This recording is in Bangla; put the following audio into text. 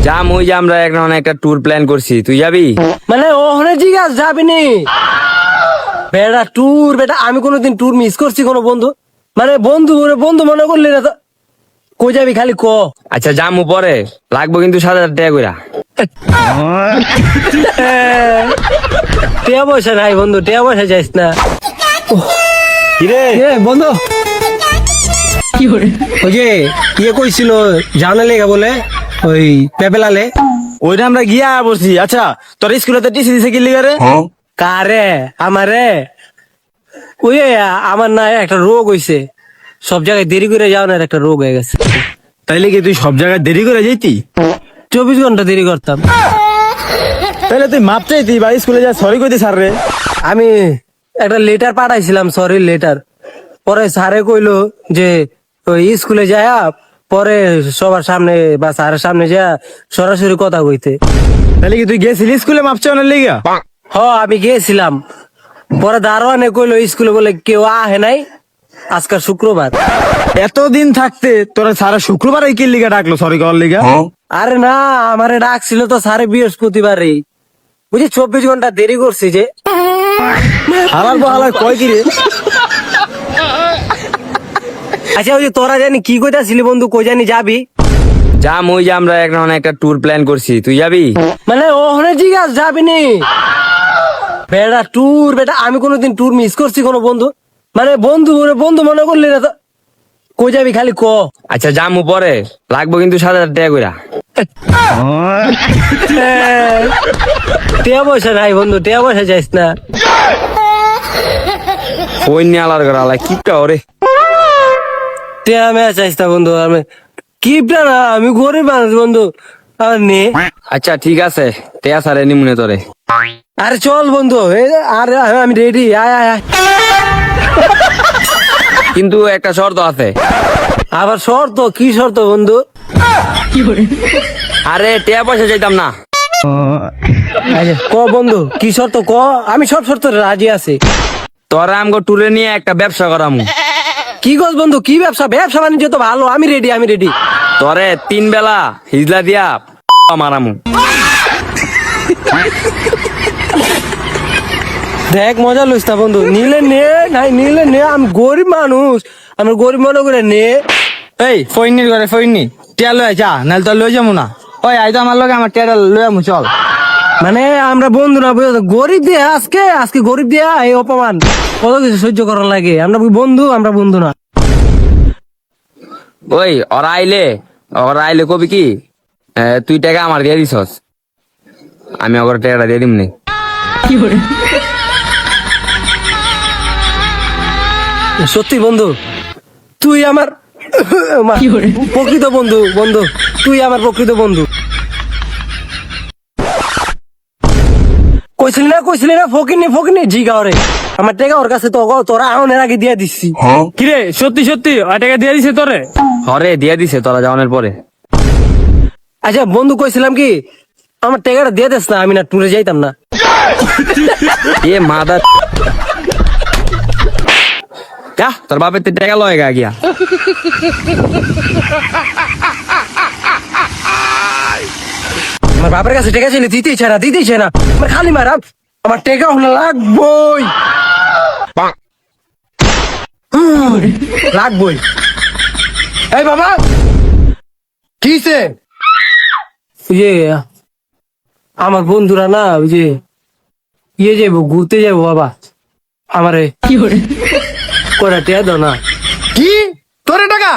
যাম ওই যে আমরা এখন একটা ট্যুর প্ল্যান করছি, তুই যাবি? মানে ওখানে জিজ্ঞাস যাবি নি বেটা ট্যুর? বেটা আমি কোনোদিন ট্যুর মিস করছি কোনো বন্ধু? মানে বন্ধু বন্ধু মনে করলি না তো? কই যাবি খালি ক। আচ্ছা যাম পরে, লাগবো কিন্তু 7,000 টাকা কইরা। টিয়া পয়সা নাই বন্ধু, টিয়া পয়সা যাইস না। কিরে বন্ধু ওই যে কইছিল জানা লেগা বলে ওই পেপেলালে ওইটা আমরা গিয়া বসছি। আচ্ছা তোর স্কুলে টিসি দিছে কি লিগারে? কারে আমারে ওই আমার না একটা রোগ হইছে, সব জায়গায় দেরি করে যাও না, একটা রোগ হয়ে গেছে। তাইলে কি তুই সব জায়গায় দেরি করে যাইতি? 24 ঘন্টা দেরি করতাম। তাহলে তুই মাপ চাইতি বা স্কুলে যা সরি কইতে স্যার রে। আমি একটা লেটার পাঠাইছিলাম, সরি লেটার। পরে স্যারে কইলো যে ওই স্কুলে যায় পরে সবার সামনে বা স্যারের সামনে যা সরাসরি কথা কইতে। তাহলে কি তুই গেছিলি স্কুলে মাপ চাওয়ানোর লিগা? আমি গিয়েছিলাম, পরে দারোয়ানে কইলো স্কুলে বলে কেউ আহে নাই, আজকাল শুক্রবার। এতদিন থাকতে তোরা সারা শুক্রবার এই কি লিগা ডাকলো সরি করার লিগা? আরে না, আমারে ডাকছিল তো স্যারে বৃহস্পতিবারে, বুঝি 24 ঘন্টা দেরি করছি যে। হালাল বহালাল কয় কি রে? আচ্ছা ওই যে তোরা জানি কি কইতাছিলি বন্ধু, কই জানি যাবি? যাম ওই যে আমরা এখন একটা ট্যুর প্ল্যান করছি, তুই যাবি? মানে ওখানে জিজ্ঞাস যাবি নি বেটা ট্যুর? বেটা আমি কোনোদিন ট্যুর মিস করছি কোনো বন্ধু? মানে বন্ধু বন্ধু মনে করলি না তো? কই যাবি খালি ক। আচ্ছা যাম পরে, লাগবো কিন্তু 7,000 টাকা কইরা। টিয়া পয়সা নাই বন্ধু, টিয়া পয়সা যাইস না। ফোন নিয়ে আলার করা আলাই কিপটা ওরে। টিয়া মেয়া চাইস না বন্ধু, আমি কিপটা না, আমি গরিব মানুষ বন্ধু। আর নে আচ্ছা ঠিক আছে, টেয়া সারে নিমুনে তোরে। আরে চল বন্ধু, আরে আমি রেডি, আয় আয় আয়। কিন্তু একটা শর্ত আছে। আবার শর্ত? কি শর্ত বন্ধু? আরে টেয়া পয়সা চাইতাম না। আচ্ছা ক বন্ধু, কি শর্ত ক, আমি সব শর্ত রাজি আছি। তোরা আমগো ট্যুরে নিয়ে একটা ব্যবসা করামু। কি গছ বন্ধু, কি ব্যবসা? ব্যবসা বাণিজ্য তো ভালো, আমি রেডি, আমি রেডি। তোরে 3 বেলা হিজলা দিয়া মারামু। দেখ মজা লইস না বন্ধু, নিলে নে, নাই নিলে নে, আমি গরিব মানুষ, আমি গরিব মনে করে নে। এই ফইনির ঘরে ফইনি টিয়া লয়ে যা, নাহলে তো লই যাবো না। ওই আই তো আমার লগে আমার টিয়াটা লয়ে আমু চল। মানে আমরা বন্ধু না, বুঝছো? গরিব দিয়ে আজকে আজকে গরিব দিয়া এই অপমান কত কিছু সহ্য করার লাগে। আমরা বন্ধু, আমরা বন্ধু না। ওই ওরা আইলে কবি কি তুই টাকা আমার দিয়ে দিছস, আমি ওর টাকাটা দিয়ে দিমনি। সত্যি বন্ধু, তুই আমার প্রকৃত বন্ধু। বন্ধু তুই আমার প্রকৃত বন্ধু। কইছিলি না ফকিনি জিগা ওরে, আমার টাকা ওর কাছে তো তোরা আউনের আগে দিয়ে দিচ্ছি। কিরে সত্যি সত্যি ওই টাকা দিয়ে দিছে তোরে? হরে দিয়ে দিছে তোরা যাওয়ানোর পরে। আচ্ছা বন্ধু কইছিলাম কি, আমার টাকাটা দিয়ে দিস না, আমি না ট্যুরে যাইতাম না। এ মাদা যা, তোর বাপের তো টাকা লয় গিয়া। আমার বাপের কাছে টাকা ছিল, দিতেই চায় না, আমার খালি মারা, আমার টাকা হলো লাগবই লাগবই। এই বাবা কিসে? আমার বন্ধুরা না ওই যে যাবো, ঘুরতে যাবো বাবা, আমারে কটা টিয়া দাও না। কি তোরে টাকা?